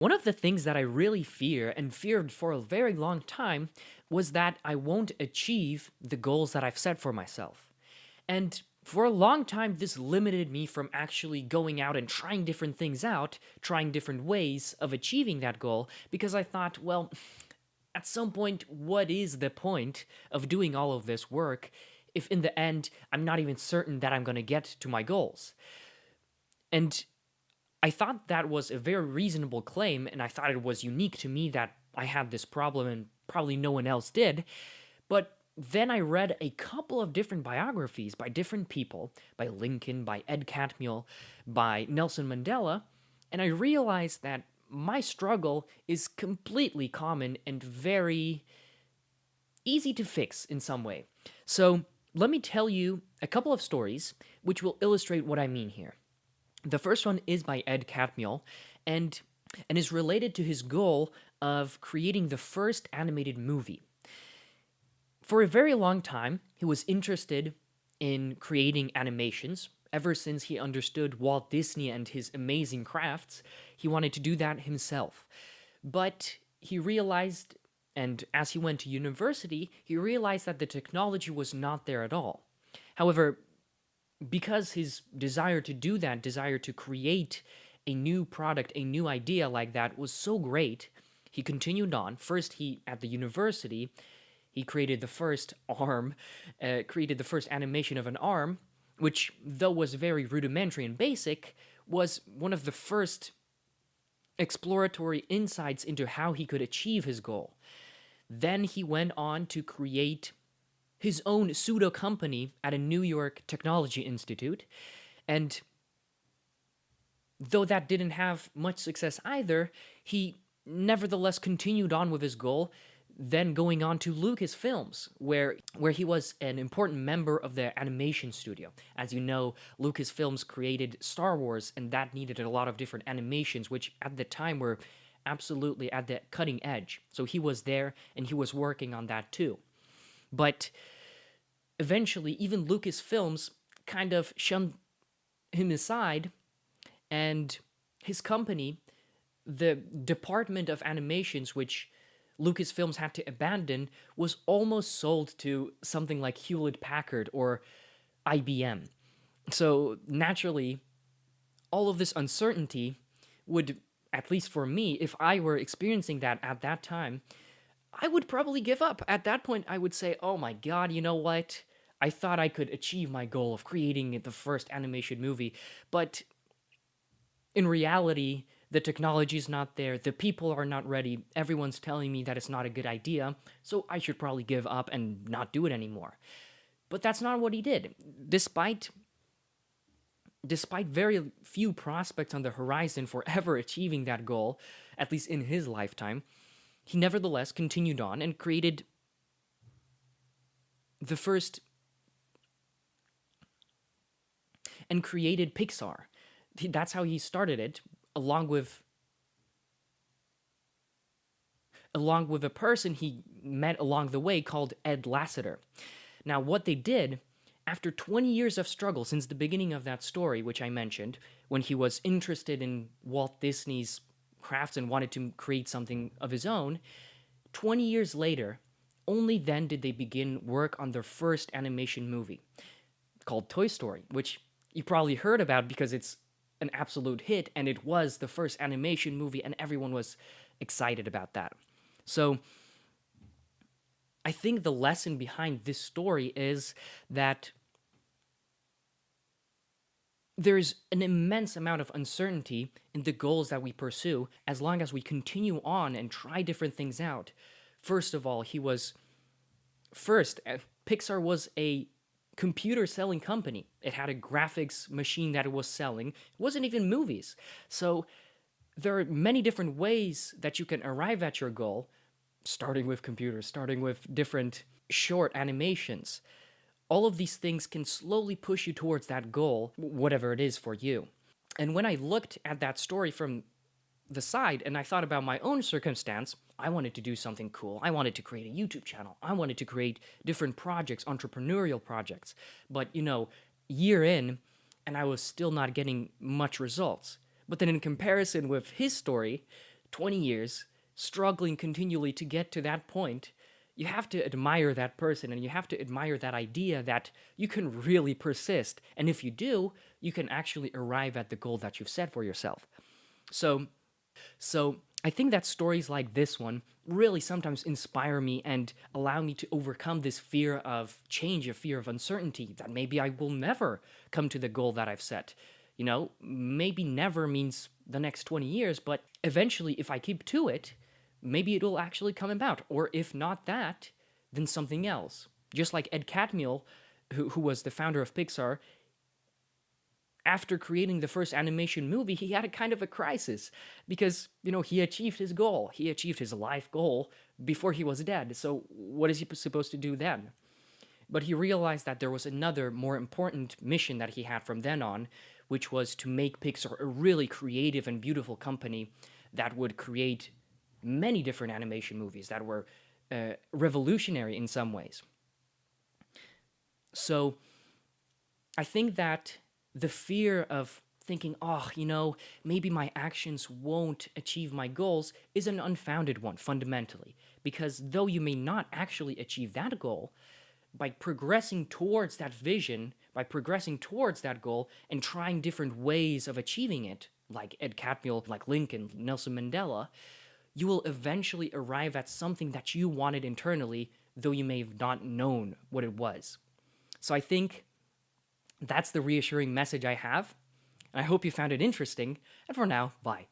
One of the things that I really fear and feared for a very long time was that I won't achieve the goals that I've set for myself. And for a long time, this limited me from actually going out and trying different things out, trying different ways of achieving that goal, because I thought, well, at some point, what is the point of doing all of this work if in the end I'm not even certain that I'm going to get to my goals? And I thought that was a very reasonable claim, and I thought it was unique to me that I had this problem and probably no one else did. But then I read a couple of different biographies by different people, by Lincoln, by Ed Catmull, by Nelson Mandela, and I realized that my struggle is completely common and very easy to fix in some way. So let me tell you a couple of stories which will illustrate what I mean here. The first one is by Ed Catmull and is related to his goal of creating the first animated movie. For a very long time, he was interested in creating animations. Ever since he understood Walt Disney and his amazing crafts, he wanted to do that himself. But he realized, and as he went to university, he realized that the technology was not there at all. However, because his desire to do that, desire to create a new product, a new idea like that was so great, he continued on. First, at the university, he created the first arm, created the first animation of an arm, which, though was very rudimentary and basic, was one of the first exploratory insights into how he could achieve his goal. Then he went on to create his own pseudo company at a New York Technology Institute. And though that didn't have much success either, he nevertheless continued on with his goal, then going on to Lucasfilms, where he was an important member of the animation studio. As you know, Lucasfilms created Star Wars, and that needed a lot of different animations, which at the time were absolutely at the cutting edge. So he was there, and he was working on that too. But eventually, even Lucasfilms kind of shunned him aside, and his company, the department of animations, which Lucasfilms had to abandon, was almost sold to something like Hewlett Packard or IBM. So naturally, all of this uncertainty would, at least for me, if I were experiencing that at that time, I would probably give up. At that point, I would say, oh my god, you know what? I thought I could achieve my goal of creating the first animation movie, but in reality, the technology is not there, the people are not ready, everyone's telling me that it's not a good idea, so I should probably give up and not do it anymore. But that's not what he did. Despite very few prospects on the horizon for ever achieving that goal, at least in his lifetime, he nevertheless continued on and created the first and created Pixar. That's how he started it, along with a person he met along the way called Ed Lasseter. Now, what they did, after 20 years of struggle since the beginning of that story, which I mentioned, when he was interested in Walt Disney's crafts and wanted to create something of his own, 20 years later, only then did they begin work on their first animation movie called Toy Story, which you probably heard about because it's an absolute hit, and it was the first animation movie, and everyone was excited about that. So I think the lesson behind this story is that there's an immense amount of uncertainty in the goals that we pursue as long as we continue on and try different things out. First of all, Pixar was a computer selling company. It had a graphics machine that it was selling. It wasn't even movies. So there are many different ways that you can arrive at your goal, starting with computers, starting with different short animations. All of these things can slowly push you towards that goal, whatever it is for you. And when I looked at that story from the side and I thought about my own circumstance, I wanted to do something cool. I wanted to create a YouTube channel. I wanted to create different projects, entrepreneurial projects. But, year in, and I was still not getting much results. But then in comparison with his story, 20 years struggling continually to get to that point, you have to admire that person and you have to admire that idea that you can really persist. And if you do, you can actually arrive at the goal that you've set for yourself. So, so I think that stories like this one really sometimes inspire me and allow me to overcome this fear of change, a fear of uncertainty that maybe I will never come to the goal that I've set. You know, maybe never means the next 20 years, but eventually, if I keep to it, maybe it'll actually come about. Or if not that, then something else. Just like Ed Catmull, who was the founder of Pixar, after creating the first animation movie, he had a kind of a crisis because, he achieved his goal. He achieved his life goal before he was dead. So, what is he supposed to do then? But he realized that there was another more important mission that he had from then on, which was to make Pixar a really creative and beautiful company that would create many different animation movies that were revolutionary in some ways. So, I think that the fear of thinking, maybe my actions won't achieve my goals is an unfounded one fundamentally. Because though you may not actually achieve that goal, by progressing towards that vision, by progressing towards that goal and trying different ways of achieving it, like Ed Catmull, like Lincoln, Nelson Mandela, you will eventually arrive at something that you wanted internally, though you may have not known what it was. So I think that's the reassuring message I have. I hope you found it interesting. And for now, bye.